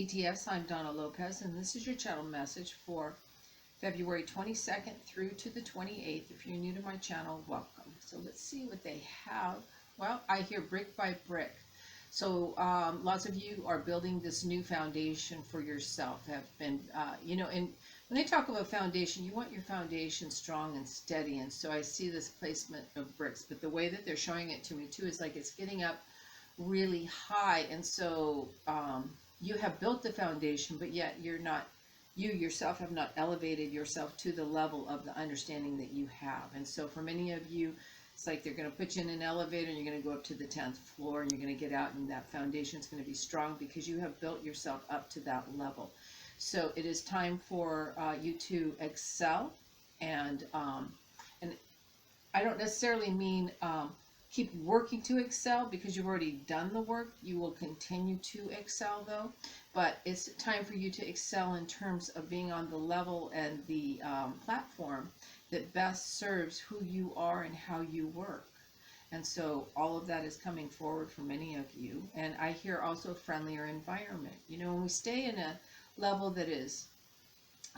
DTS, I'm Donna Lopez, and this is your channel message for February 22nd through to the 28th. If you're new to my channel, welcome. So let's see what they have. Well, I hear brick by brick. So lots of you are building this new foundation for yourself, have been, and when they talk about foundation, you want your foundation strong and steady. And so I see this placement of bricks, but the way that they're showing it to me too is like it's getting up really high. And so you have built the foundation, but yet you yourself have not elevated yourself to the level of the understanding that you have. And so for many of you, it's like they're going to put you in an elevator and you're going to go up to the 10th floor and you're going to get out, and that foundation is going to be strong because you have built yourself up to that level. So it is time for you to excel, and I don't necessarily mean keep working to excel because you've already done the work. You will continue to excel though, but it's time for you to excel in terms of being on the level and the platform that best serves who you are and how you work. And so all of that is coming forward for many of you. And I hear also a friendlier environment. You know, when we stay in a level that is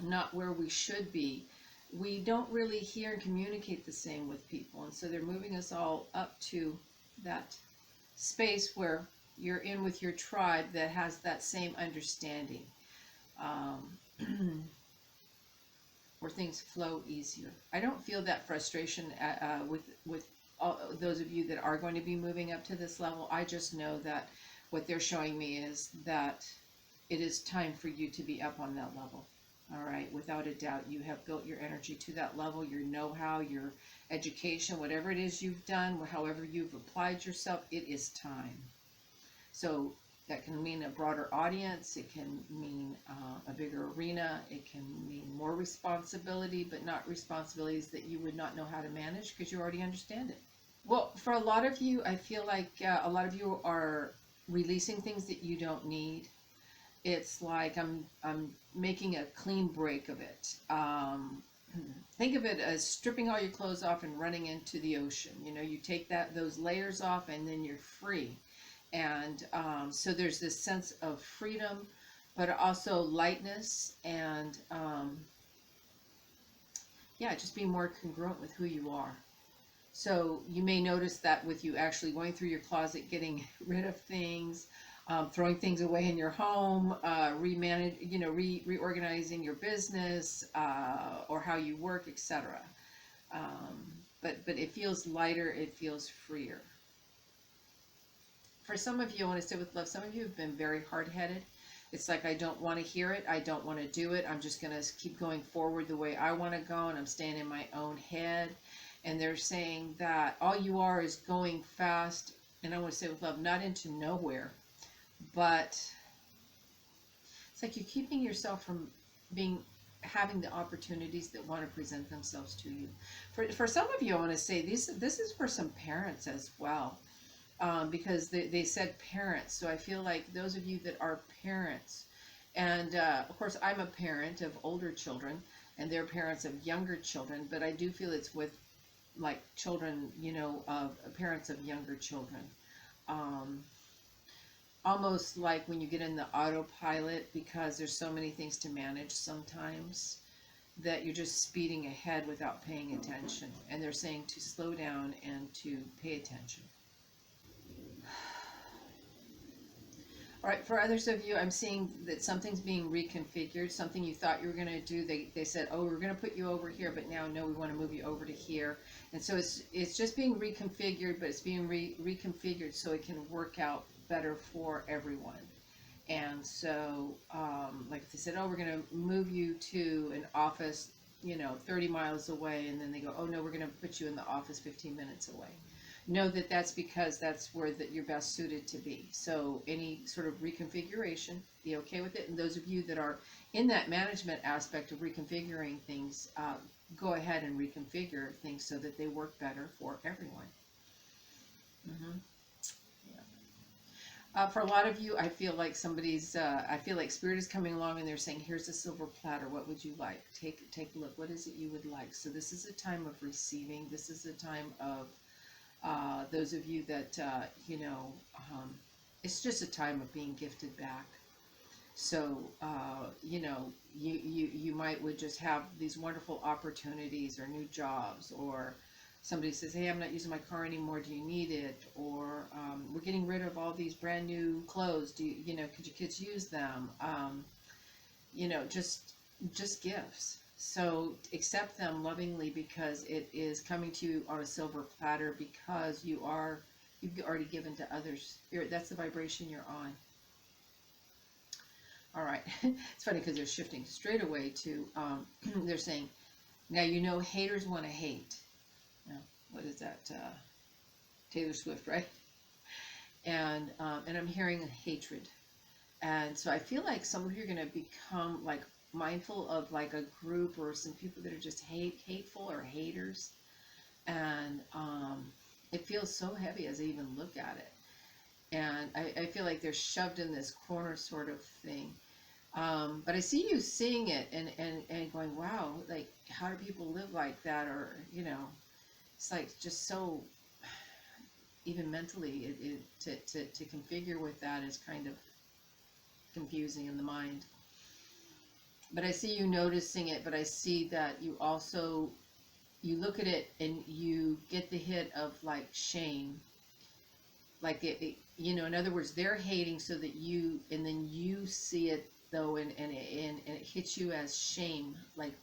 not where we should be, we don't really hear and communicate the same with people. And so they're moving us all up to that space where you're in with your tribe that has that same understanding, where things flow easier. I don't feel that frustration with all those of you that are going to be moving up to this level. I just know that what they're showing me is that it is time for you to be up on that level. All right, without a doubt, you have built your energy to that level, your know-how, your education, whatever it is you've done, however you've applied yourself, it is time. So that can mean a broader audience, it can mean a bigger arena, it can mean more responsibility, but not responsibilities that you would not know how to manage because you already understand it. Well, for a lot of you, I feel like a lot of you are releasing things that you don't need. It's like I'm making a clean break of it. Think of it as stripping all your clothes off and running into the ocean. You know, you take those layers off and then you're free. And so there's this sense of freedom, but also lightness and, yeah, just be more congruent with who you are. So you may notice that with you actually going through your closet, getting rid of things, throwing things away in your home, reorganizing your business, or how you work, etc. But it feels lighter, it feels freer. For some of you, I want to say with love, some of you have been very hard-headed. It's like, I don't want to hear it, I don't want to do it, I'm just going to keep going forward the way I want to go, and I'm staying in my own head. And they're saying that all you are is going fast, and I want to say with love, not into nowhere, but it's like you're keeping yourself from having the opportunities that want to present themselves to you. For some of you, I want to say this is for some parents as well, because they said parents. So I feel like those of you that are parents, and of course I'm a parent of older children, and they're parents of younger children, but I do feel it's with like children, of parents of younger children. Almost like when you get in the autopilot, because there's so many things to manage sometimes that you're just speeding ahead without paying attention. And they're saying to slow down and to pay attention. All right, for others of you, I'm seeing that something's being reconfigured. Something you thought you were going to do, they said, oh, we're going to put you over here, but now, no, we want to move you over to here. And so it's just being reconfigured, but it's being reconfigured so it can work out better for everyone. And so, like they said, oh, we're going to move you to an office, 30 miles away. And then they go, oh, no, we're going to put you in the office 15 minutes away. Know that that's because that's where you're best suited to be. So any sort of reconfiguration, be okay with it. And those of you that are in that management aspect of reconfiguring things, go ahead and reconfigure things so that they work better for everyone. Yeah. For a lot of you, I feel like I feel like Spirit is coming along and they're saying, here's a silver platter. What would you like? Take a look. What is it you would like? So this is a time of receiving. This is a time of those of you that, it's just a time of being gifted back. So, you might would just have these wonderful opportunities or new jobs, or somebody says, hey, I'm not using my car anymore. Do you need it? Or we're getting rid of all these brand new clothes. Could your kids use them? Just gifts. So accept them lovingly, because it is coming to you on a silver platter, because you've already given to others. Spirit, that's the vibration you're on. All right. It's funny because they're shifting straight away to, they're saying, now haters want to hate. Now, what is that? Taylor Swift, right? And I'm hearing hatred. And so I feel like some of you are going to become like mindful of like a group or some people that are just hateful or haters. And it feels so heavy as I even look at it. And I feel like they're shoved in this corner sort of thing. But I see you seeing it and going, wow, like, how do people live like that? Or, it's like just so, even mentally, to configure with that is kind of confusing in the mind. But I see you noticing it, but I see that you also, you look at it and you get the hit of like shame. Like in other words, they're hating so that and then you see it though, and it hits you as shame, like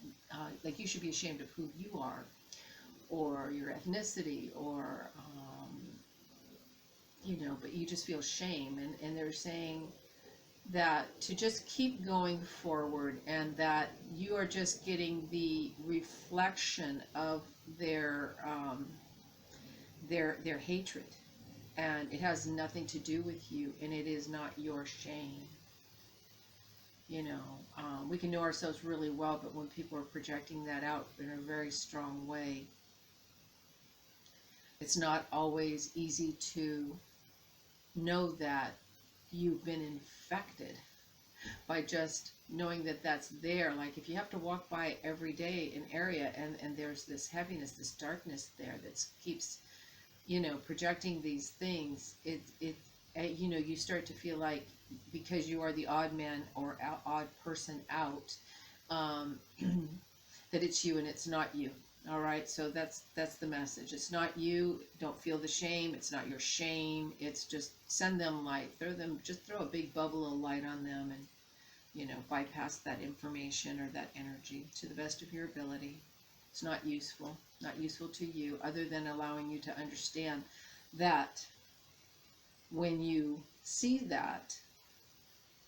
you should be ashamed of who you are, or your ethnicity, or but you just feel shame, and they're saying that to just keep going forward, and that you are just getting the reflection of their hatred, and it has nothing to do with you, and it is not your shame. We can know ourselves really well, but when people are projecting that out in a very strong way, it's not always easy to know that you've been infected by just knowing that that's there. Like if you have to walk by every day an area, and there's this heaviness, this darkness there that keeps, projecting these things, you start to feel like, because you are the odd man or odd person out, that it's you and it's not you. All right, so that's the message. It's not you. Don't feel the shame. It's not your shame. It's just send them light. Throw a big bubble of light on them, and bypass that information or that energy to the best of your ability. It's not useful to you, other than allowing you to understand that when you see that,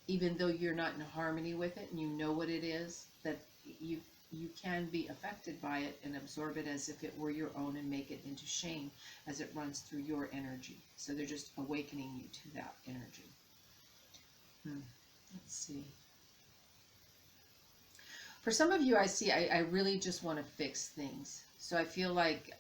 even though you're not in harmony with it and you know what it is, that you can be affected by it and absorb it as if it were your own, and make it into shame as it runs through your energy. So they're just awakening you to that energy. Let's see. For some of you, I really just want to fix things. So I feel like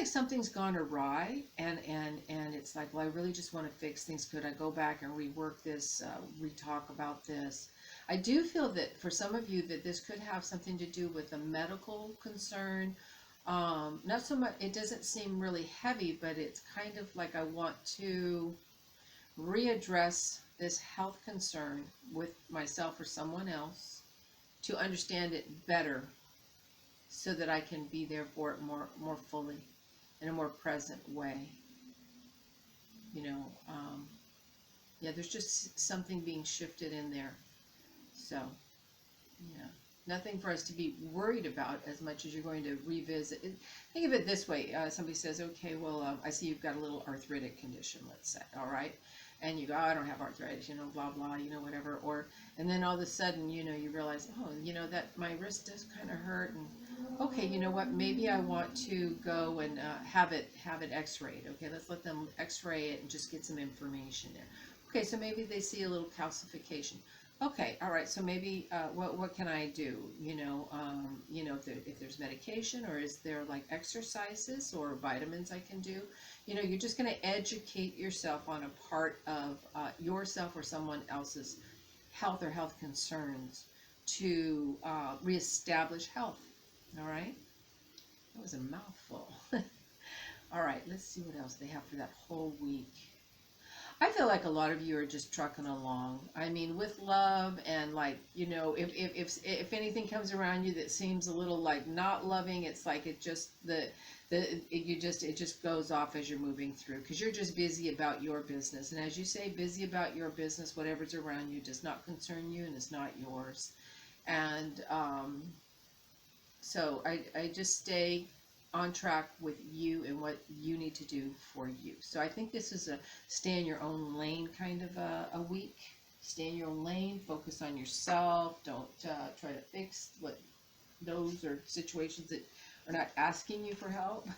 something's gone awry, and it's like, well, I really just want to fix things. Could I go back and rework this, re-talk about this? I do feel that for some of you that this could have something to do with a medical concern. Not so much, it doesn't seem really heavy, but it's kind of like I want to readdress this health concern with myself or someone else to understand it better, so that I can be there for it more fully, in a more present way. Yeah, there's just something being shifted in there. So, yeah, nothing for us to be worried about as much as you're going to revisit it. Think of it this way. Somebody says, okay, well, I see you've got a little arthritic condition, let's say, all right? And you go, oh, I don't have arthritis, blah, blah, whatever. And then all of a sudden, you realize, oh, that my wrist does kind of hurt. And okay, you know what, maybe I want to go and have it x-rayed. Okay, let's let them x-ray it and just get some information there. Okay, so maybe they see a little calcification. Okay, all right, so maybe what can I do? If there's medication, or is there like exercises or vitamins I can do? You're just going to educate yourself on a part of yourself or someone else's health or health concerns to reestablish health. All right, that was a mouthful. All right, let's see what else they have for that whole week. I feel like a lot of you are just trucking along. I mean, with love and like, you know, if anything comes around you that seems a little like not loving, it's like it just it just goes off as you're moving through, because you're just busy about your business. And as you say, busy about your business, whatever's around you does not concern you and is not yours. And so I just stay on track with you and what you need to do for you. So I think this is a stay in your own lane kind of a week. Stay in your own lane, focus on yourself. Don't try to fix what those are situations that are not asking you for help.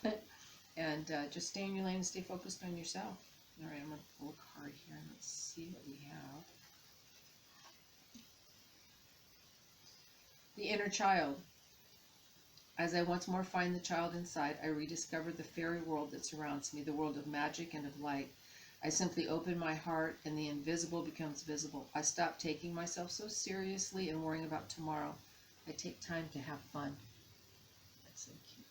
And just stay in your lane and stay focused on yourself. All right, I'm going to pull a card here and let's see what we have. The inner child. As I once more find the child inside, I rediscover the fairy world that surrounds me, the world of magic and of light. I simply open my heart and the invisible becomes visible. I stop taking myself so seriously and worrying about tomorrow. I take time to have fun. That's so cute.